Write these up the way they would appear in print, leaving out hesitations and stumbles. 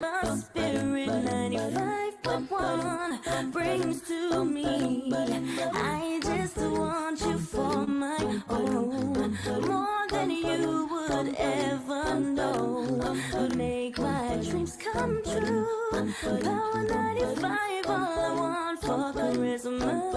My spirit 95.1 brings to me. I just want you for my own, more than you would ever know. Make my dreams come true. Power 95, all I want for Christmas.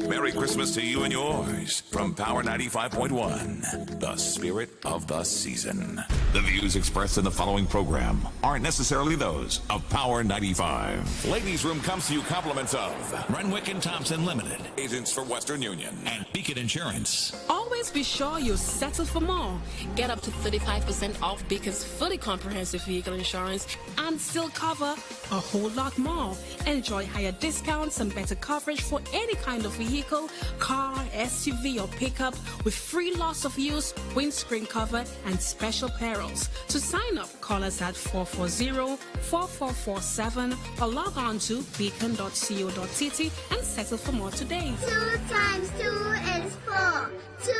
Merry Christmas to you and yours from Power 95.1, the spirit of the season. The views expressed in the following program aren't necessarily those of Power 95. Ladies' Room comes to you compliments of Renwick and Thompson Limited, agents for Western Union, and Beacon Insurance. Always be sure you settle for more. Get up to 35% off Beacon's fully comprehensive vehicle insurance and still cover a whole lot more. Enjoy higher discounts and better coverage for any kind of vehicle, car, SUV or pickup with free loss of use, windscreen cover and special perils. To sign up, call us at 440-4447 or log on to beacon.co.tt and settle for more today. 2 times 2 is 4. 2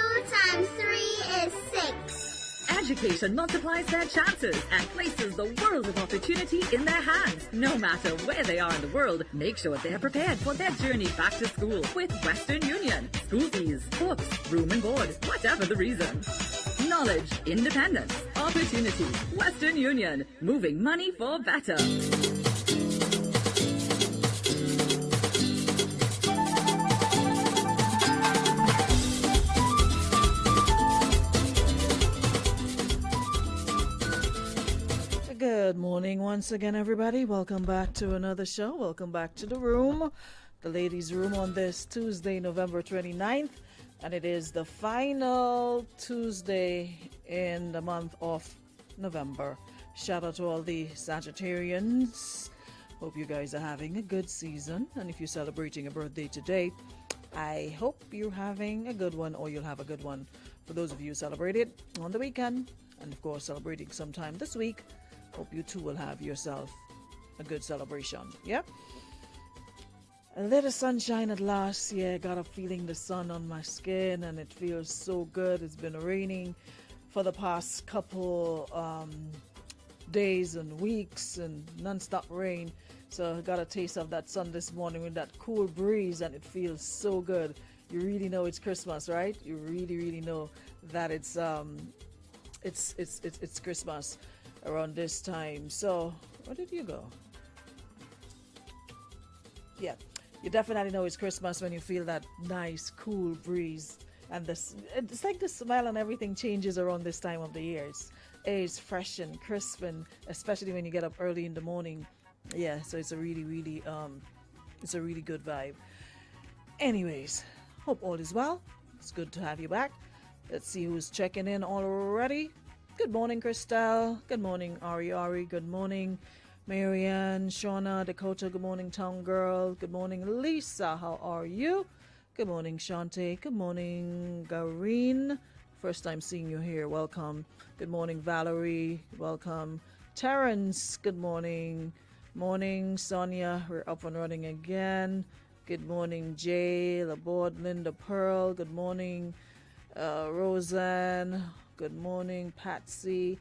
times 3 is 6. Education multiplies their chances and places the world of opportunity in their hands. No matter where they are in the world, make sure they're prepared for their journey back to school with Western Union. School fees, books, room and board, whatever the reason. Knowledge, independence, opportunity. Western Union, moving money for better. Good morning once again, everybody. Welcome back to another show. Welcome back to the room, the ladies' room on this Tuesday, November 29th. And it is the final Tuesday in the month of November. Shout out to all the Sagittarians. Hope you guys are having a good season. And if you're celebrating a birthday today, I hope you're having a good one or you'll have a good one. For those of you who celebrated on the weekend and, of course, celebrating sometime this week, hope you too will have yourself a good celebration. Yep. A little sunshine at last. Yeah, got up feeling the sun on my skin and it feels so good. It's been raining for the past couple days and weeks and non-stop rain. So I got a taste of that sun this morning with that cool breeze and it feels so good. You really know it's Christmas, right? You really know that it's Christmas around this time. So where did you go? Yeah, you definitely know it's Christmas when you feel that nice cool breeze and it's like the smell and everything changes around this time of the year. It's fresh and crisp, and especially when you get up early in the morning. Yeah, so it's a really good vibe. Anyways, hope all is well. It's good to have you back. Let's see who's checking in already. Good morning, Christelle. Good morning, Ari. Good morning, Marianne, Shauna, Dakota. Good morning, Town Girl. Good morning, Lisa. How are you? Good morning, Shante. Good morning, Gareen. First time seeing you here. Welcome. Good morning, Valerie. Welcome. Terrence. Good morning. Morning, Sonia. We're up and running again. Good morning, Jay, Laborde, Linda Pearl. Good morning, Roseanne. Good morning, Patsy.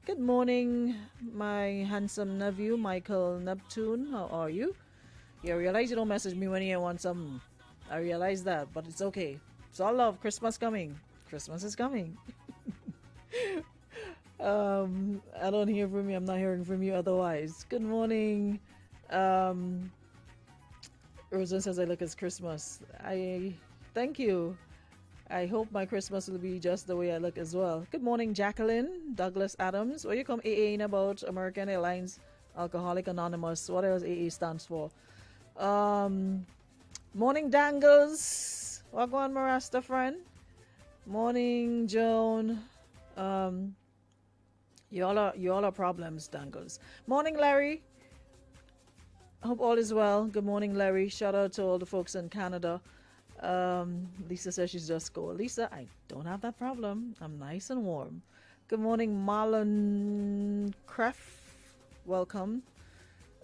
Good morning, my handsome nephew, Michael Neptune. How are you? Yeah, I realize you don't message me when you want something. I realize that, but it's okay. It's all love. Christmas coming. Christmas is coming. I don't hear from you. I'm not hearing from you otherwise. Good morning. Roseanne says I look as Christmas. I thank you. I hope my Christmas will be just the way I look as well. Good morning, Jacqueline. Douglas Adams. Where you come AAing about American Airlines Alcoholic Anonymous. What else AA stands for? Morning, Dangles. Wagwan Marasta friend. Morning, Joan. You all are problems, Dangles. Morning, Larry. Hope all is well. Good morning, Larry. Shout out to all the folks in Canada. Lisa says she's just cold. Lisa, I don't have that problem. I'm nice and warm. Good morning, Marlon Kreff. Welcome.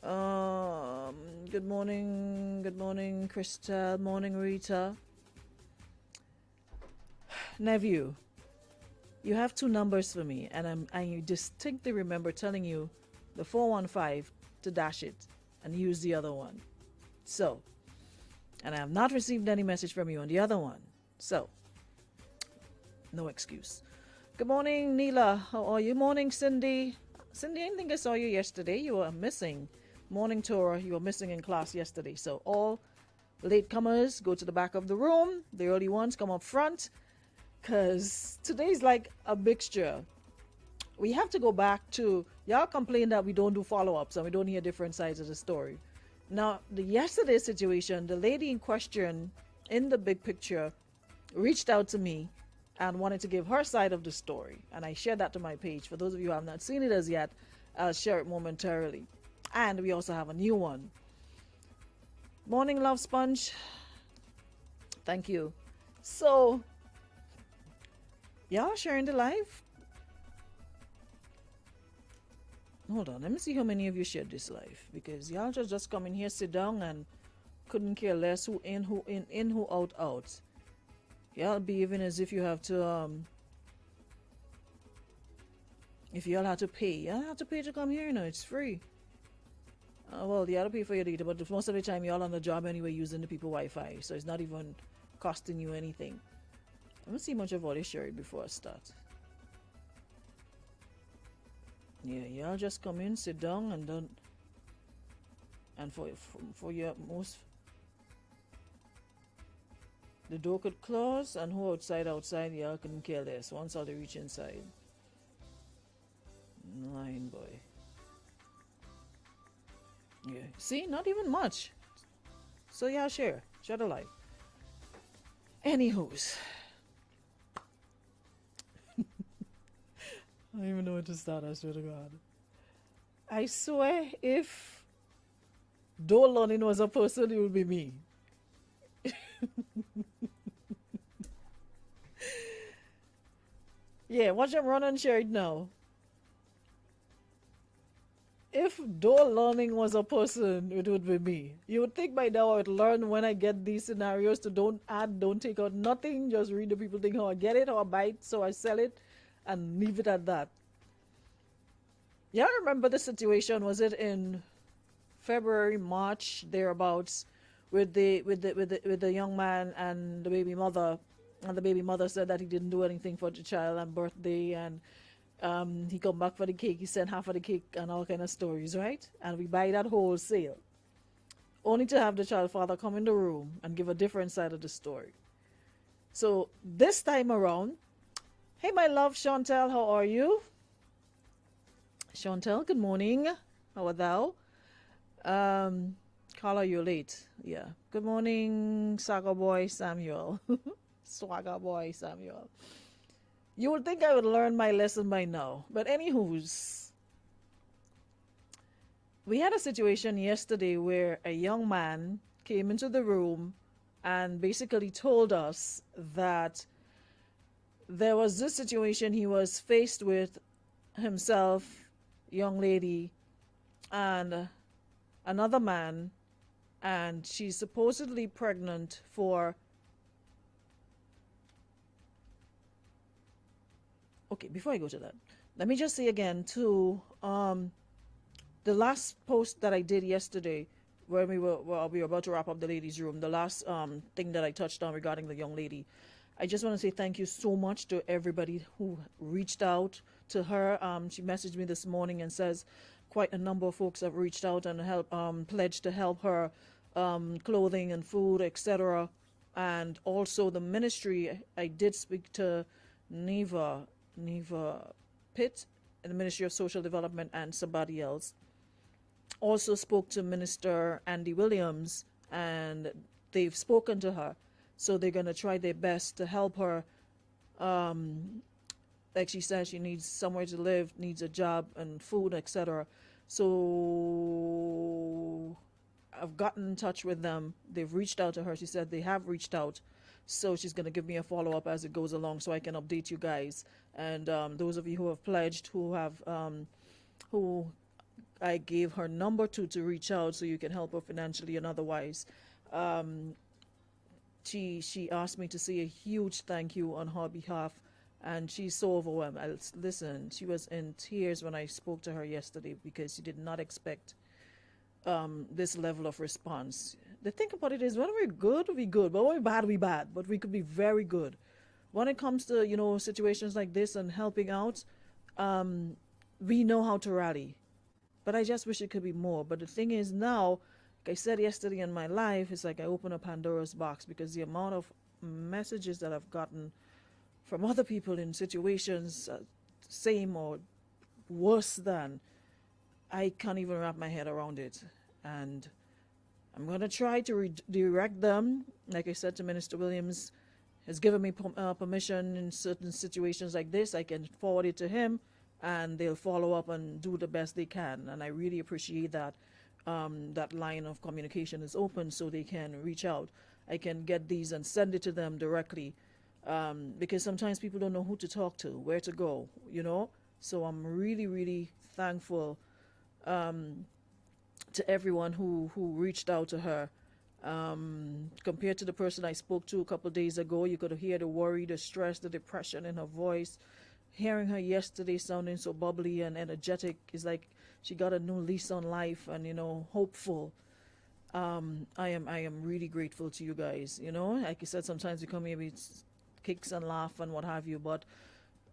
Good morning, Christelle. Morning, Rita. nephew, you have two numbers for me, and I distinctly remember telling you the 415 to dash it and use the other one. So, and I have not received any message from you on the other one. So, no excuse. Good morning, Neela. How are you? Morning, Cindy. Cindy, I think I saw you yesterday. You were missing. Morning, Torah. You were missing in class yesterday. So, all latecomers go to the back of the room. The early ones come up front. Because today's like a mixture. We have to go back to, y'all complain that we don't do follow-ups and we don't hear different sides of the story. Now, the yesterday situation, the lady in question in the big picture reached out to me and wanted to give her side of the story. And I shared that to my page. For those of you who have not seen it as yet, I'll share it momentarily. And we also have a new one. Morning, Love Sponge. Thank you. So, y'all sharing the live? Hold on, let me see how many of you shared this live. Because y'all just come in here, sit down, and couldn't care less who in, who out. Y'all behaving as if you have to, if y'all have to pay. Y'all have to pay to come here, you know, it's free. Well, you have to pay for your data, but most of the time y'all on the job anyway using the people Wi-Fi. So it's not even costing you anything. Let me see much of all this shared before I start. Yeah, y'all just come in, sit down, and don't. And for your most, the door could close, and who outside, y'all couldn't care less. Once all they reach inside. Lying boy. Yeah, see, not even much. So y'all share the life. Anywho's. I don't even know where to start, I swear to God. I swear, if Dole Learning was a person, it would be me. Yeah, watch them run and share it now. If Dole Learning was a person, it would be me. You would think by now I would learn when I get these scenarios to don't add, don't take out nothing, just read the people think how I get it, how I buy it, so I sell it, and leave it at that. Yeah, I remember the situation. Was it in February, March, thereabouts, with the young man and the baby mother, and the baby mother said that he didn't do anything for the child and birthday, and he come back for the cake, he sent half of the cake and all kind of stories, right? And we buy that wholesale, only to have the child father come in the room and give a different side of the story. So this time around, hey, my love, Chantel, how are you? Chantel, good morning. How are thou? Carla, you're late. Yeah. Good morning, Saga Boy Samuel. Swagger Boy Samuel. You would think I would learn my lesson by now. But anywho's, we had a situation yesterday where a young man came into the room and basically told us that there was this situation he was faced with himself, young lady, and another man, and she's supposedly pregnant for, okay, before I go to that, let me just say again to the last post that I did yesterday, when we were about to wrap up the ladies' room, the last thing that I touched on regarding the young lady, I just want to say thank you so much to everybody who reached out to her. She messaged me this morning and says quite a number of folks have reached out and pledged to help her, clothing and food, etc. And also the ministry. I did speak to Neva Pitt in the Ministry of Social Development and somebody else. Also spoke to Minister Andy Williams, and they've spoken to her. So they're going to try their best to help her. Like she said, she needs somewhere to live, needs a job and food, etc. So I've gotten in touch with them. They've reached out to her. She said they have reached out. So she's going to give me a follow-up as it goes along so I can update you guys. And those of you who have pledged, who I gave her number to reach out so you can help her financially and otherwise. she asked me to say a huge thank you on her behalf, and she's so overwhelmed. Listen, she was in tears when I spoke to her yesterday because she did not expect this level of response. The thing about it is, when we're good, we good, but when we're bad, we bad. But we could be very good. When it comes to situations like this and helping out, we know how to rally. But I just wish it could be more. But the thing is now, like I said yesterday in my life, it's like I open a Pandora's box, because the amount of messages that I've gotten from other people in situations same or worse than, I can't even wrap my head around it. And I'm going to try to redirect them. Like I said to Minister Williams, has given me permission in certain situations like this. I can forward it to him, and they'll follow up and do the best they can. And I really appreciate that. That line of communication is open so they can reach out. I can get these and send it to them directly, because sometimes people don't know who to talk to, where to go, So I'm really, really thankful to everyone who reached out to her. Compared to the person I spoke to a couple of days ago, you could hear the worry, the stress, the depression in her voice. Hearing her yesterday sounding so bubbly and energetic is like she got a new lease on life and hopeful. I am really grateful to you guys. Like you said, sometimes we come here with kicks and laugh and what have you, but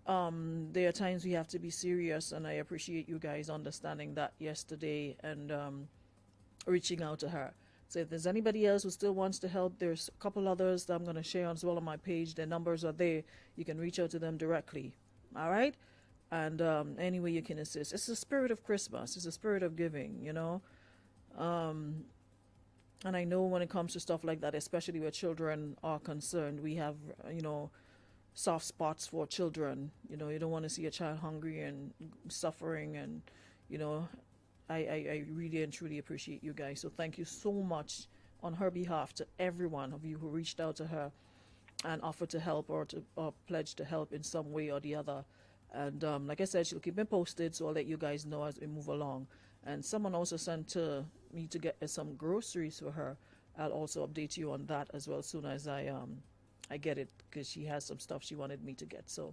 there are times we have to be serious, and I appreciate you guys understanding that yesterday and reaching out to her. So if there's anybody else who still wants to help, there's a couple others that I'm going to share as well on my page. Their numbers are there. You can reach out to them directly. All right? And any way you can assist. It's the spirit of Christmas. It's the spirit of giving, And I know when it comes to stuff like that, especially where children are concerned, we have, soft spots for children. You don't want to see a child hungry and suffering, and, I really and truly appreciate you guys. So thank you so much on her behalf to every one of you who reached out to her and offered to help or pledge to help in some way or the other. And like I said, she'll keep me posted, so I'll let you guys know as we move along. And someone also sent to me to get some groceries for her. I'll also update you on that as well as soon as I get it, because she has some stuff she wanted me to get. So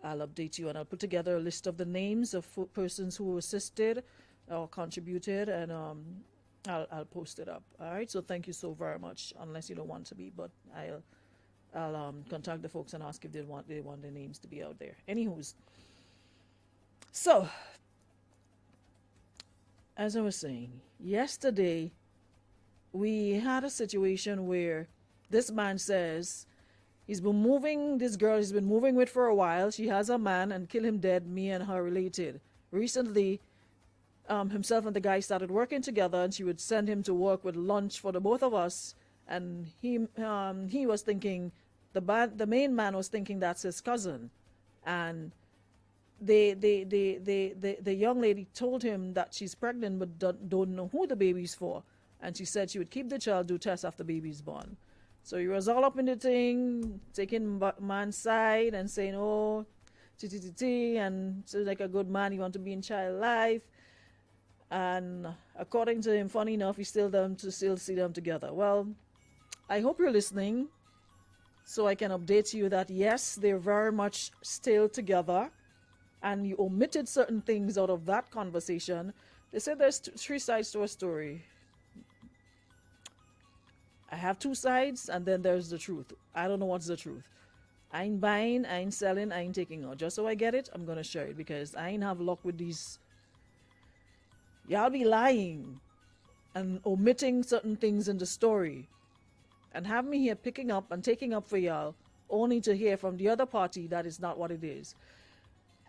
I'll update you, and I'll put together a list of the names of persons who assisted or contributed, and I'll post it up. All right. So thank you so very much. Unless you don't want to be, but I'll contact the folks and ask if they want their names to be out there. Anywho's, so as I was saying, yesterday we had a situation where this man says he's been moving this girl he's been moving with for a while. She has a man and kill him dead. Me and her related. Recently, himself and the guy started working together, and she would send him to work with lunch for the both of us. And he was thinking, the main man was thinking that's his cousin, and the young lady told him that she's pregnant but don't know who the baby's for, and she said she would keep the child, do tests after baby's born. So he was all up in the thing, taking man's side and saying, oh, and so like a good man, he want to be in child life. And according to him, funny enough, he still see them together. Well, I hope you're listening, so I can update you that yes, they're very much still together. And you omitted certain things out of that conversation. They said there's three sides to a story. I have two sides, and then there's the truth. I don't know what's the truth. I ain't buying, I ain't selling, I ain't taking out. Just so I get it, I'm going to share it, because I ain't have luck with these. Y'all be lying and omitting certain things in the story and have me here picking up and taking up for y'all, only to hear from the other party that is not what it is.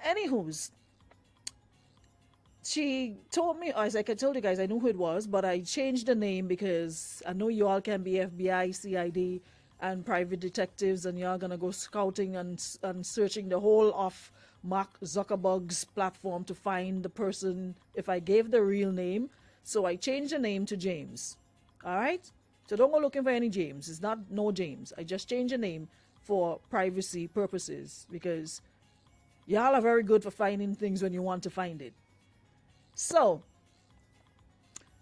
Anywho's, she told me, as I told you guys, I knew who it was, but I changed the name because I know you all can be FBI, CID, and private detectives, and y'all gonna go scouting and searching the whole of Mark Zuckerberg's platform to find the person if I gave the real name. So I changed the name to James. All right? So don't go looking for any James. It's not no James. I just changed the name for privacy purposes, because y'all are very good for finding things when you want to find it. So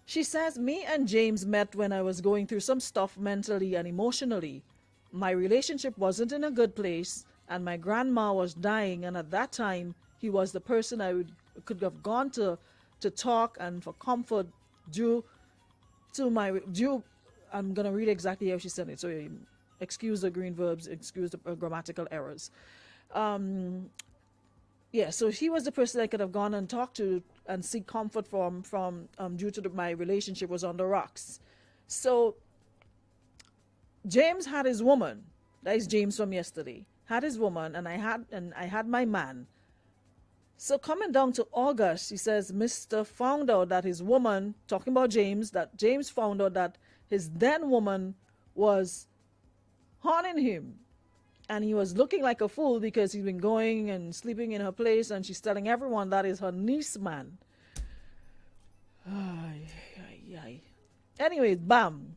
She says, me and James met when I was going through some stuff mentally and emotionally. My relationship wasn't in a good place, and my grandma was dying, and at that time, he was the person could have gone to talk and for comfort due to I'm going to read exactly how she said it, so excuse the green verbs, excuse the grammatical errors. Yeah, so he was the person I could have gone and talked to and seek comfort from due to my relationship was on the rocks. So James had his woman. That is James from yesterday. Had his woman, and I had my man. So coming down to August, he says Mr. found out that his woman, talking about James, that James found out that his then woman was haunting him. And he was looking like a fool because he's been going and sleeping in her place, and she's telling everyone that is her niece man. Anyways, bam.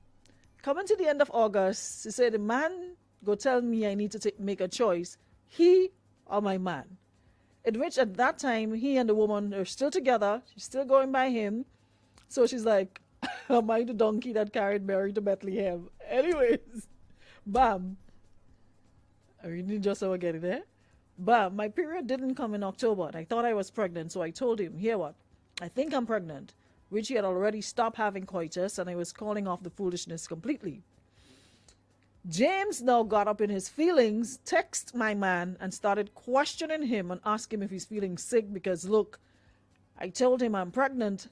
Coming to the end of August, he said, the man go tell me I need to make a choice. He or my man. In which at that time, he and the woman are still together. She's still going by him. So she's like, am I the donkey that carried Mary to Bethlehem? Anyways, bam. I really just saw get it there. But my period didn't come in October, and I thought I was pregnant, so I told him, hear what? I think I'm pregnant, which he had already stopped having coitus, and I was calling off the foolishness completely. James now got up in his feelings, texted my man, and started questioning him and asking him if he's feeling sick because, look, I told him I'm pregnant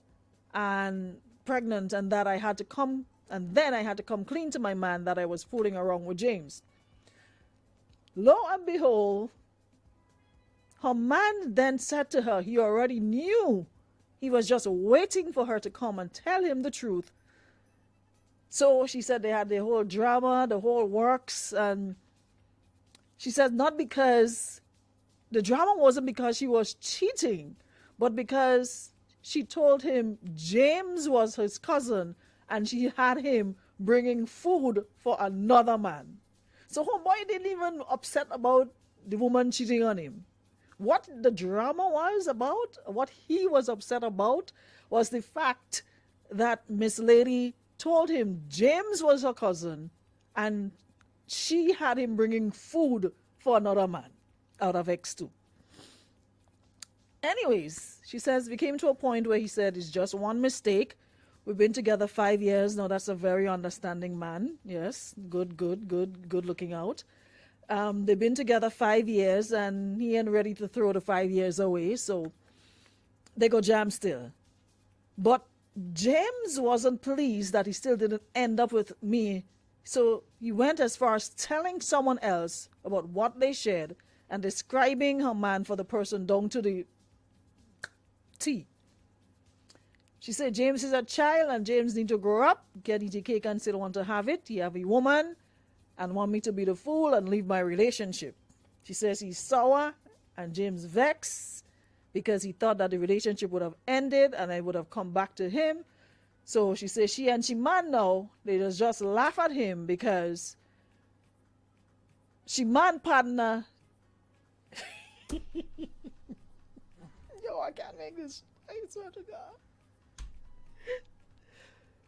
and that I had to come, and then I had to come clean to my man that I was fooling around with James. Lo and behold, her man then said to her he already knew. He was just waiting for her to come and tell him the truth. So she said they had the whole drama, the whole works, and she said not because the drama wasn't because she was cheating, but because she told him James was his cousin and she had him bringing food for another man. So homeboy didn't even upset about the woman cheating on him. What the drama was about, what he was upset about, was the fact that Miss Lady told him James was her cousin and she had him bringing food for another man out of X2. Anyways, she says we came to a point where he said it's just one mistake. We've been together 5 years now. That's a very understanding man. Yes, good looking out. They've been together 5 years, and he ain't ready to throw the 5 years away. So they go jam still. But James wasn't pleased that he still didn't end up with me. So he went as far as telling someone else about what they shared and describing her man for the person down to the T. She said James is a child and James need to grow up, get eat cake and still want to have it. He have a woman and want me to be the fool and leave my relationship. She says he's sour and James vexed because he thought that the relationship would have ended and I would have come back to him. So she says she man now, they just laugh at him because she man partner. Yo, I can't make this. I swear to God.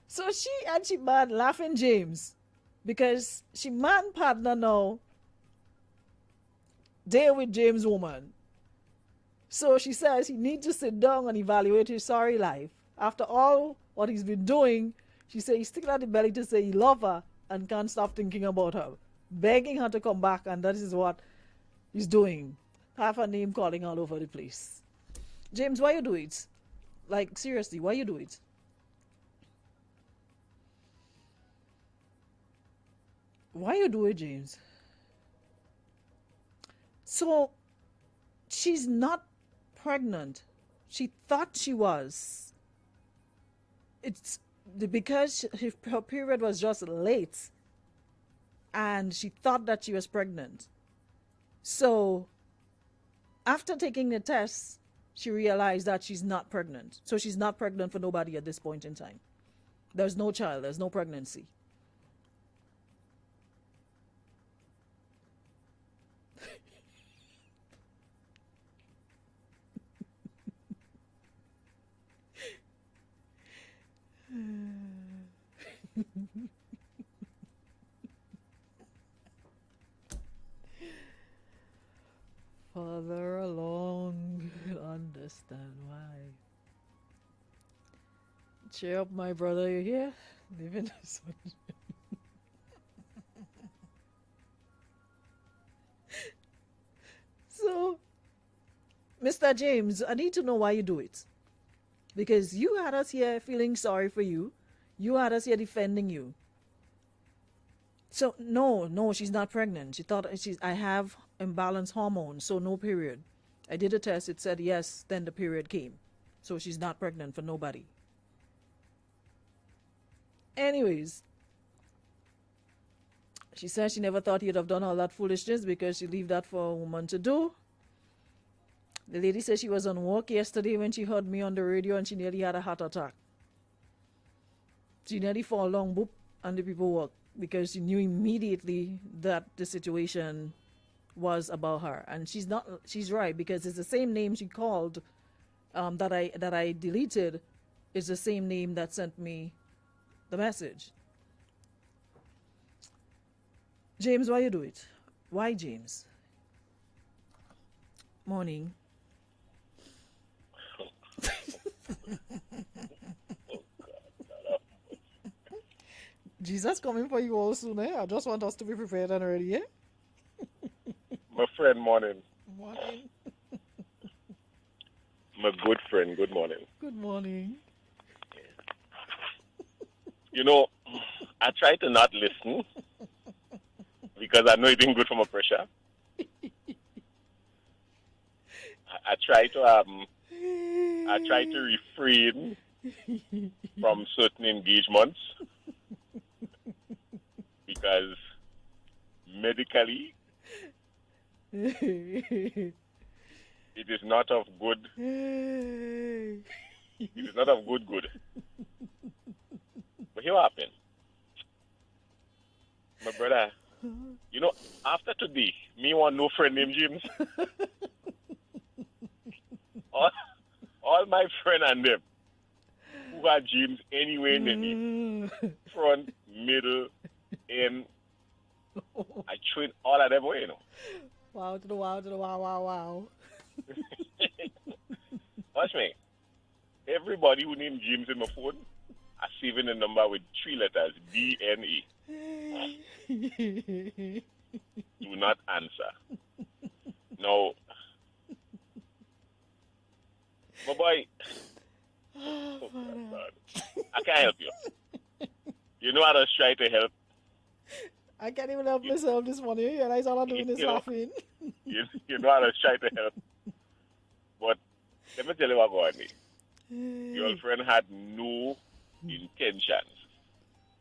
So she man laughing James because she man partner now there with James' woman. So she says he needs to sit down and evaluate his sorry life. After all what he's been doing, she said he's sticking out the belly to say he love her and can't stop thinking about her, begging her to come back, and that is what he's doing. Have her name calling all over the place. James, why you do it? Like, seriously, why you do it? Why you do it, James? So, she's not pregnant. She thought she was. It's because her period was just late. And she thought that she was pregnant. So, after taking the test, she realized that she's not pregnant. So she's not pregnant for nobody at this point in time. There's no child. There's no pregnancy. Further along, understand why. Cheer up, my brother, you hear? Live in the sun. So, Mr. James, I need to know why you do it. Because you had us here feeling sorry for you. You had us here defending you. So, no, she's not pregnant. She thought I have imbalanced hormones, so no period. I did a test, it said yes, then the period came. So she's not pregnant for nobody. Anyways, she said she never thought he'd have done all that foolishness because she leave that for a woman to do. The lady said she was on walk yesterday when she heard me on the radio and she nearly had a heart attack. She nearly fall down, boop, and the people walk because she knew immediately that the situation was about her. And she's right, because it's the same name she called that I deleted is the same name that sent me the message. James, why you do it? Why, James? Morning. Jesus coming for you all soon, eh? I just want us to be prepared and ready, eh? My friend, morning. Morning. My good friend, good morning. Good morning. You know, I try to not listen because I know it ain't good for my pressure. I try to refrain from certain engagements because medically it is not of good. It is not of good. But here what happened. My brother, you know, after today, me want no friend named James. all my friend and them who are James anywhere in the need, front, middle, end, I train all of them away, you know. Wow to the wow to the wow. Watch me. Everybody who named James in my phone, I saving a number with 3 letters, DNA. Do not answer. No. My boy, oh God. I can't help you. You know I just try to help. I can't even help myself this morning. You realize all I'm doing is laughing. You know I just try to help. But let me tell you what going on. Your friend had no intentions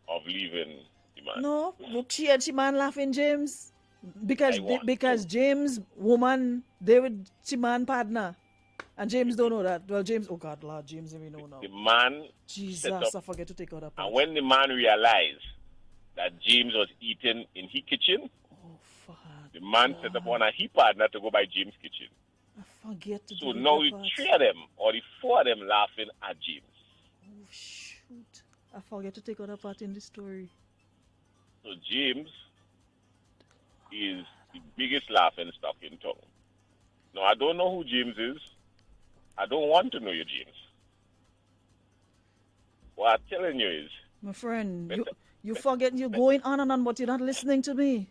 of leaving the man. No, look, she man laughing, James. Because James, woman, they would she man partner. And James don't know that. Well, James, oh God, Lord, James, we know now. The man Jesus, I forget to take out that part. And when the man realized that James was eating in his kitchen, the man set up on a he partner to go by James' kitchen. I forget to So do now that the part. 3 of them, or the 4 of them laughing at James. Oh, shoot. I forget to take out that part in the story. So James is the biggest laughing stock in town. Now, I don't know who James is. I don't want to know you, James. What I'm telling you is... My friend, you forget you're going on and on, but you're not listening to me.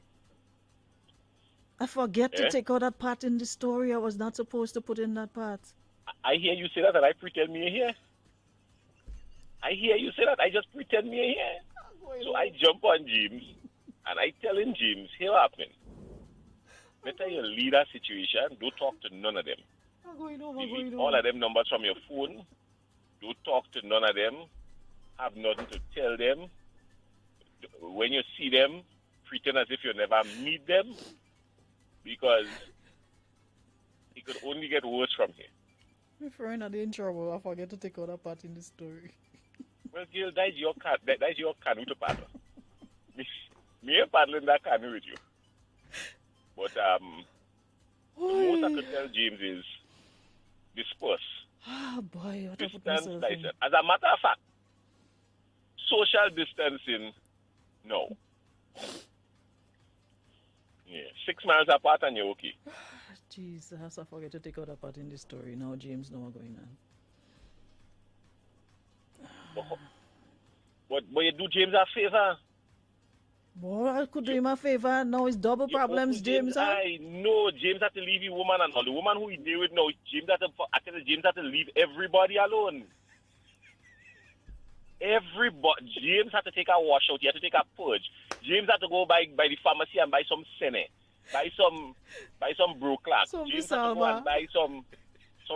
I forget to take out that part in the story. I was not supposed to put in that part. I hear you say that and I pretend me here. I hear you say that, I just pretend me here. So I jump on James and I tell him, James, here what happened. Better you lead that situation. Don't talk to none of them. Delete all of them numbers from your phone. Don't talk to none of them. Have nothing to tell them. When you see them, pretend as if you never meet them. Because it could only get worse from here. My friend, are they in trouble? I forget to take out that part in the story. Well, girl, that's your canoe to paddle. Me ain't paddling that canoe with you. But the most I could tell James is disperse. Ah, boy, what I put Distance myself in. thyself. As a matter of fact, social distancing No. Yeah, 6 miles apart and you're okay. Jesus, I forget to take out a part in the story. Now James know what's going on. But you do James a favor. Boy, I could do him a favor. Now it's double problems, James. Huh? I know James had to leave his woman and all. The woman who he deal with now, James had to leave everybody alone. Everybody. James had to take a washout. He had to take a purge. James had to go by the pharmacy and buy some Sene. Buy some Broclac. Some James had to go Misalba. and buy some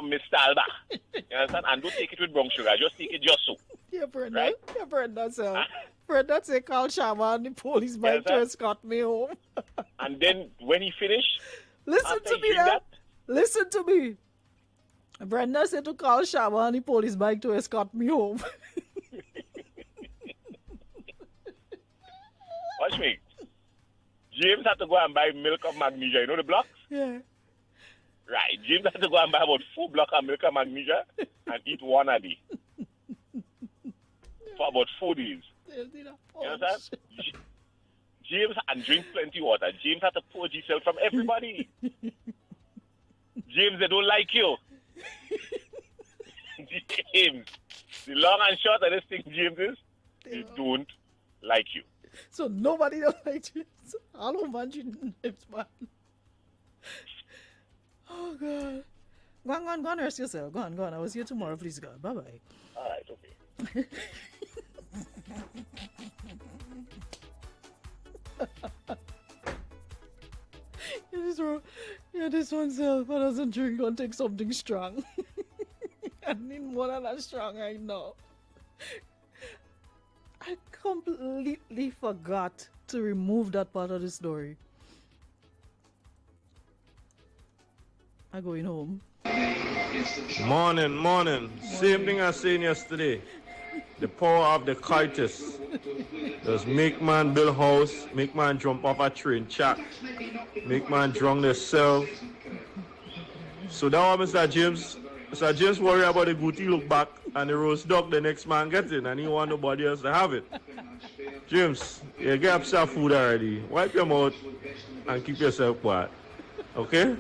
Mistalba. You understand? And don't take it with brown sugar. Just take it just so. Yeah, Brenda. Right? Yeah, Brenda, sir. Brenda say call Shama and the police bike to sir. escort me home. And then when he finished, Listen after to he me drink now. that, Listen to me. Brenda said to call Shama and the police bike to escort me home. watch me. James had to go and buy milk of magnesia. You know the blocks? Yeah. Right. James had to go and buy about 4 blocks of milk of magnesia and eat one a day. For about 4 days. You understand? James and drink plenty water. James had to purge himself from everybody. James, they don't like you. James, the long and short of this thing, James, is they don't like you. So nobody don't like James. I don't want you names, man. Oh, God. Go on, rest yourself. Go on. I will see you tomorrow, please, God. Bye-bye. All right, okay. This one self. I doesn't drink, don't take something strong. I need more than that strong right now. I completely forgot to remove that part of the story. I'm going home. Morning. Same thing I said yesterday. The power of the coitus. Does make man build house, make man jump off a train chat, make man drunk themselves. So that was Mr. James. Mr. James worry about the goatee look back and the roast dog the next man gets in and he want nobody else to have it. James, you get up some food already. Wipe your mouth and keep yourself quiet. Okay?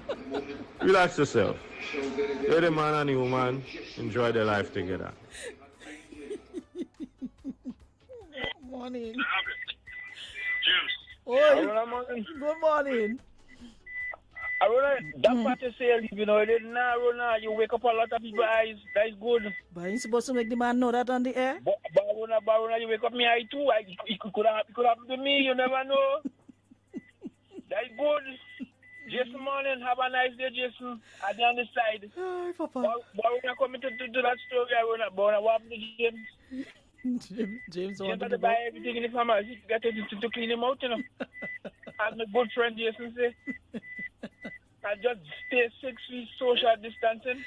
Relax yourself. Let the man and the woman enjoy their life together. Morning. James. Oi. Good morning. That part you say, you know, you wake up a lot of people's eyes. That is good. But you supposed to make the man know that on the air? Barona, you wake up me eye too. It could happen to me. You never know. That is good. Jason, morning. Have a nice day, Jason. At the other side. Hi, Papa. Barona coming to that story. Barona, what happened to James? James You wanted got to to buy everything in the pharmacy. You got to clean him out, you know. As my good friend Jason say. I just stay 6 feet social distancing.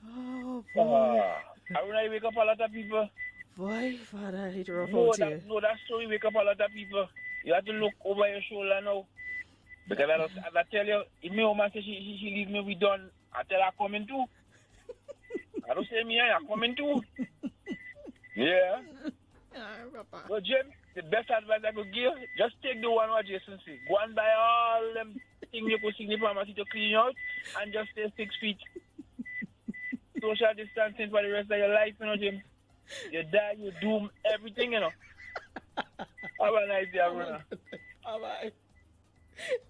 Oh, boy. I when I wake up a lot of people. Boy, Father, I hate rough No, out here. that story wake up a lot of people. You have to look over your shoulder now. Because I tell you, if my woman says she leave me, we done. I tell her coming too. I don't say me, I'm coming too. Yeah. So, Jim, the best advice I could give, just take the one what Jason said. Go and buy all them things you could see in the pharmacy to clean you out and just stay 6 feet. Social distancing for the rest of your life, you know, Jim. You die, you doom, everything, you know. Have a nice day, everyone. Bye-bye.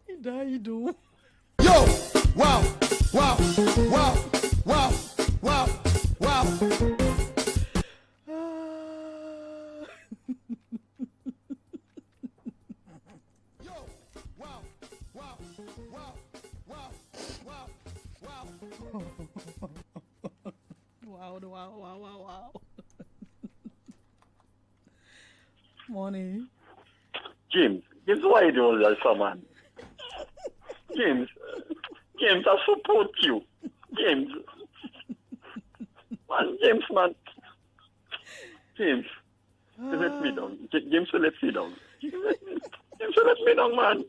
You die, you do. Yo! Wow! Wow. Morning. James, why you do all that, man? James, I support you. James, man. James, you let me down. James, you let me down. James, you let me down, man.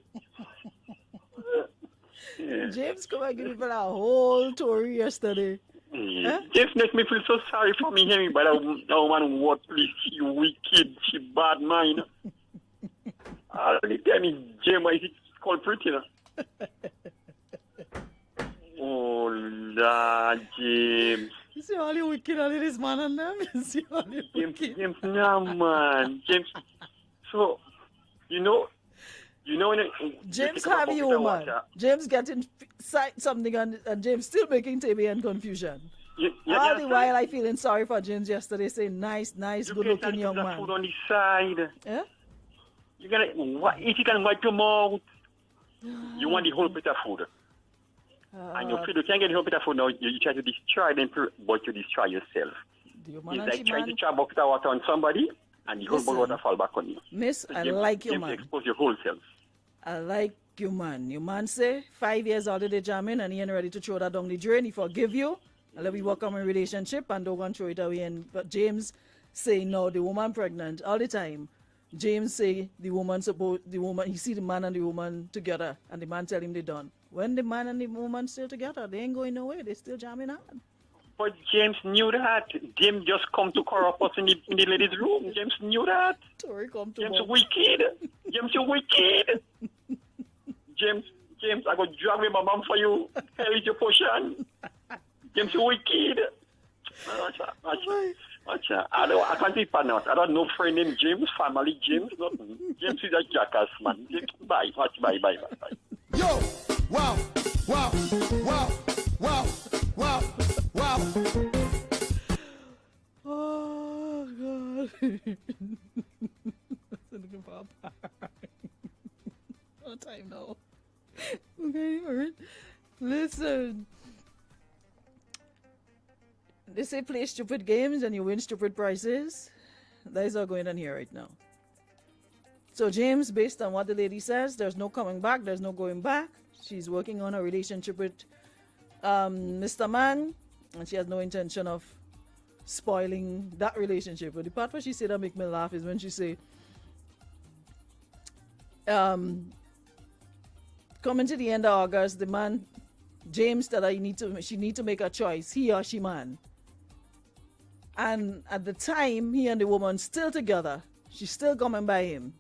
Yeah. James come and give me for a whole tour yesterday. Huh? James make me feel so sorry for me, Henry, but that woman what please, you wicked, she bad mind. Already tell me, James, is culprit, you know. Oh, Lord, James. You see all you wicked all this man and them? You see all you wicked? James, no, man. James, so, you know when James have you, man. James getting something and James still making TV and confusion. All the while I feeling sorry for James yesterday, saying nice, good looking young man. Food on the side. Yeah? If you can wipe your mouth, you want the whole bit of food. And you feel you can't get the whole bit of food now, you try to destroy them, but you destroy yourself. It's like trying to try bucket of water on somebody, and the whole bucket of water fall back on you. Miss, I like you, man. Expose your whole self. I like you, man. Your man say 5 years out of the jamming and he ain't ready to throw that down the drain. He forgive you. And let me work on my relationship and don't go and throw it away. But James say no, the woman pregnant all the time. James say the woman, he see the man and the woman together and the man tell him they done. When the man and the woman still together, they ain't going nowhere. They still jamming on. But James knew that. James just come to corrupt us in the ladies' room. James knew that. Sorry, come to James wicked. James, you wicked. James, I go drag my mom for you. Hell is your portion. James, you wicked. I can't be partners. I don't know friend named James, family James, nothing. James is a jackass, man. James, bye. Yo, wow. Oh, God. Looking for a bar. No time now. Okay, all right. Listen. They say play stupid games and you win stupid prizes. That is all going on here right now. So James, based on what the lady says, there's no coming back, there's no going back. She's working on a relationship with Mr. Man, and she has no intention of spoiling that relationship. But the part where she said that make me laugh is when she say, coming to the end of August, the man, James, said that she need to make a choice, he or she man. And at the time, he and the woman still together. She's still coming by him.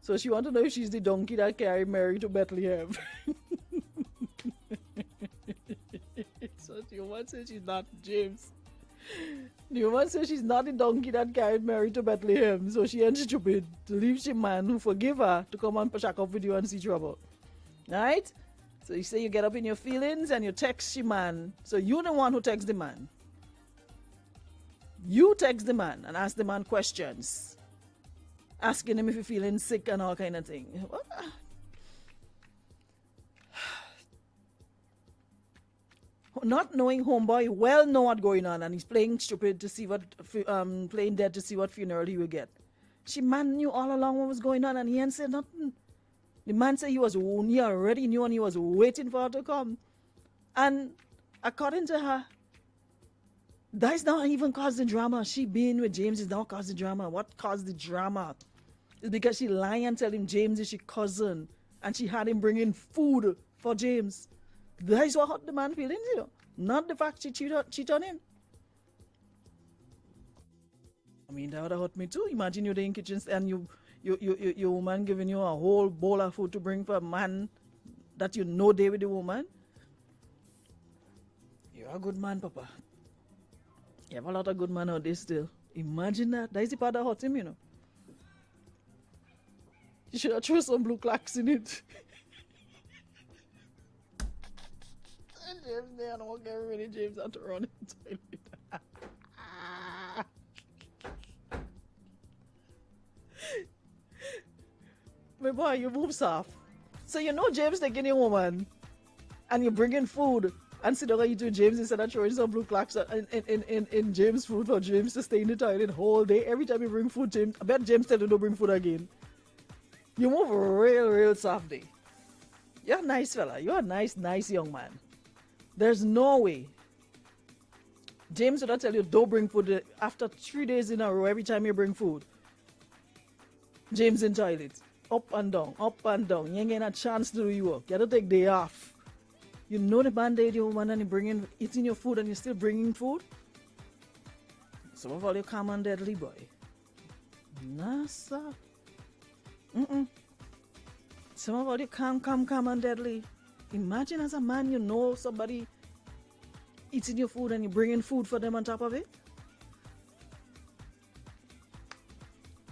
So she want to know if she's the donkey that carried Mary to Bethlehem. So the woman says she's not James. The woman says she's not the donkey that carried Mary to Bethlehem. So she ain't stupid to leave she man who forgive her to come and shack up with you and see trouble. Right? So you say you get up in your feelings and you text she man. So you're the one who texts the man. You text the man and ask the man questions. Asking him if he's feeling sick and all kind of thing. Not knowing homeboy well know what's going on and he's playing stupid to see what, playing dead to see what funeral he will get. She man knew all along what was going on and he ain't said nothing. The man said he already knew and he was waiting for her to come. And according to her, that's not even caused the drama. She being with James is not caused the drama. What caused the drama? It's because she lied and tell him James is her cousin. And she had him bringing food for James. That is what hurt the man feelings, you know. Not the fact she cheat on him. I mean, that would have hurt me too. Imagine you're in the kitchen and your woman giving you a whole bowl of food to bring for a man that you know they with the woman. You're a good man, Papa. You have a lot of good men out there still. Imagine that. That is the part that hurt him, you know. You should have thrown some blue clocks in it. And James there, I don't want to get rid of James out to run in the toilet. My boy, you move soft. So you know James taking your woman and you're bringing food and sit down and eat with James instead of throwing some blue clocks in James' food for James to stay in the toilet whole day. Every time you bring food, James, I bet James tell you don't bring food again. You move real soft day. You're a nice fella. You're a nice young man. There's no way James would not tell you don't bring food after 3 days in a row every time you bring food. James in toilet. Up and down. You ain't getting a chance to do your work. You have to take day off. You know the band-aid your woman and you eating your food and you're still bringing food? Some of all you calm and deadly, boy. Nah, sir. Somebody calm and deadly. Imagine as a man, you know somebody eating your food and you're bringing food for them on top of it.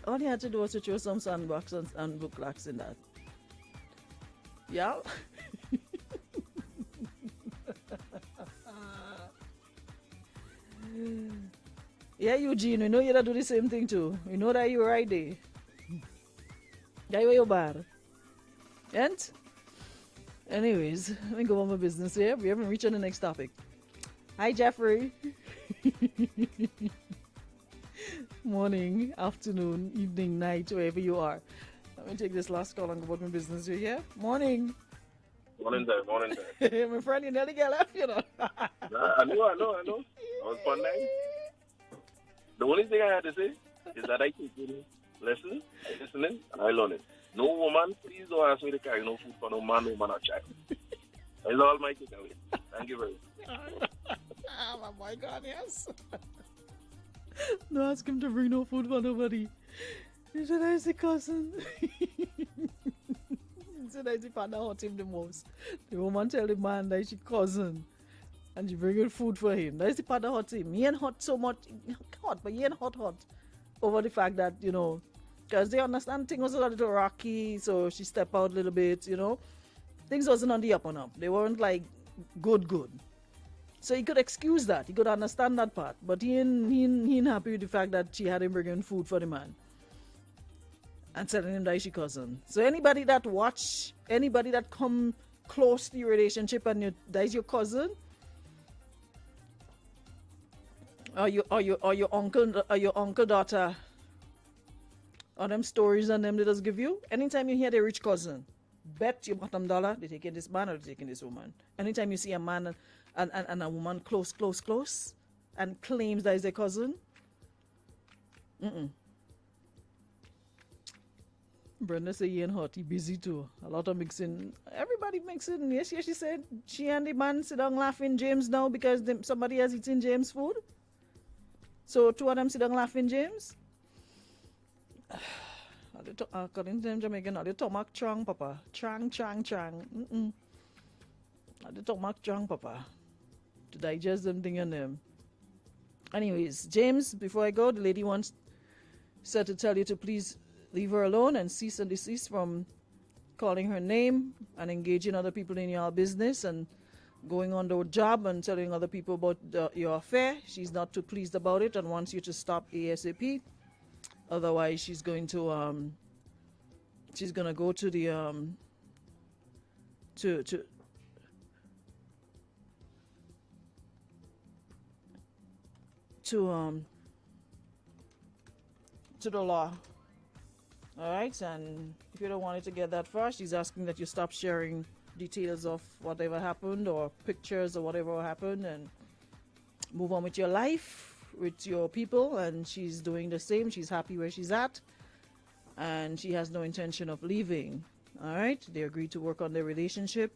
All you had to do was to throw some sandbox and book locks in that. Yeah. Yeah, Eugene, we know you do the same thing too. We know that you're right there. Yeah, you're bad. And anyways, let me go on my business here. We haven't reached on the next topic. Hi, Jeffrey. Morning, afternoon, evening, night, wherever you are. Let me take this last call and go about my business here. Yeah? Morning. Morning there. My friend, you nearly get left, you know. I know. I was fun night. The only thing I had to say is that I take it, listening, and I learn it. No woman, please don't ask me to carry no food for no man or child. That's all my takeaway. Thank you very much. Oh my God, yes. No, ask him to bring no food for nobody. He said, I see cousin. He said, I see partner hurt him the most. The woman tell the man that she cousin. And she bringing food for him. That's the part that hurt him. He ain't hot so much. Hot, but he ain't hot. Over the fact that, you know, because they understand things was a little rocky, so she stepped out a little bit, you know. Things wasn't on the up and up. They weren't like good. So he could excuse that. He could understand that part. But he ain't happy with the fact that she had him bringing food for the man. And telling him that she cousin. So anybody that come close to your relationship and that is your cousin, or your uncle daughter, or them stories and them they just give you. Anytime you hear the rich cousin, bet your bottom dollar they taking this man or they taking this woman. Anytime you see a man and a woman close, and claims that is their cousin, Brenda say he ain't hot, he busy too. A lot of mixing. Everybody mixing. Yes, she said she and the man sit down laughing James now because somebody has eaten James' food. So two of them sit down laughing James. According to them Jamaican, they talk trang, papa. Trang. They talk trang, papa. To digest them thing on them. Anyways, James, before I go, the lady said to tell you to please leave her alone and cease and desist from calling her name and engaging other people in your business and going on the job and telling other people about your affair. She's not too pleased about it and wants you to stop ASAP. Otherwise, she's going to go to the to the law. All right, and if you don't want it to get that far, she's asking that you stop sharing details of whatever happened or pictures or whatever happened and move on with your life, with your people. And she's doing the same. She's happy where she's at and she has no intention of leaving. All right, they agreed to work on their relationship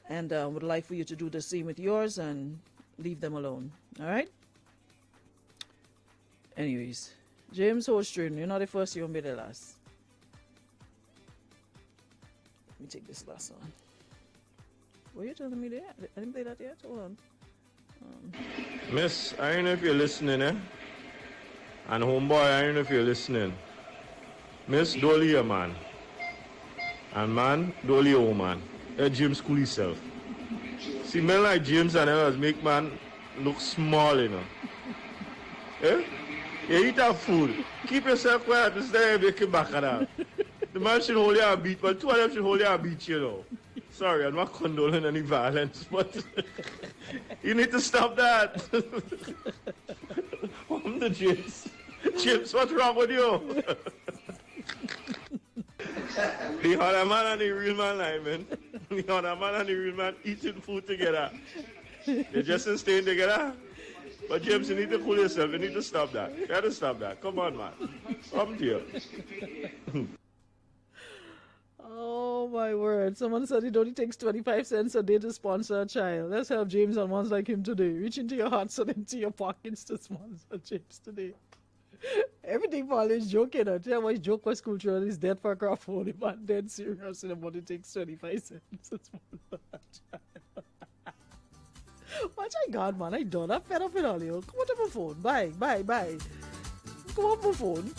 and would like for you to do the same with yours and leave them alone. All right. Anyways, James Holstrin, you're not the first, you won't be the last. Let me take this last one. Were you telling me that? I didn't play that yet? Hold on. Miss, I don't know if you're listening, eh? And homeboy, I don't know if you're listening. Miss, don't leave a man. And man, don't leave a woman. James cool himself. See, men like James and others make man look small, you know. Eh? You eat that food. Keep yourself quiet and stay making back of that. The man should hold you and beat, but two of them should hold you and beat you, know. Sorry, I'm not condoling any violence, but you need to stop that. I'm the James. James, what's wrong with you? The other man and the real man, like, man. The other man and the real man eating food together. They just ain't staying together. But James, you need to cool yourself. You need to stop that. You got to stop that. Come on, man. Come to you. Oh my word. Someone said it only takes 25 cents a day to sponsor a child. Let's help James and ones like him today. Reach into your hearts and into your pockets to sponsor James today. Everything Paul is joking. I tell you what joke was school children is dead for a crop phone. The man dead serious and the money takes 25 cents. Watch I God, man. I done. I'm fed up with all you. Come on to my phone. Bye. Come on my phone.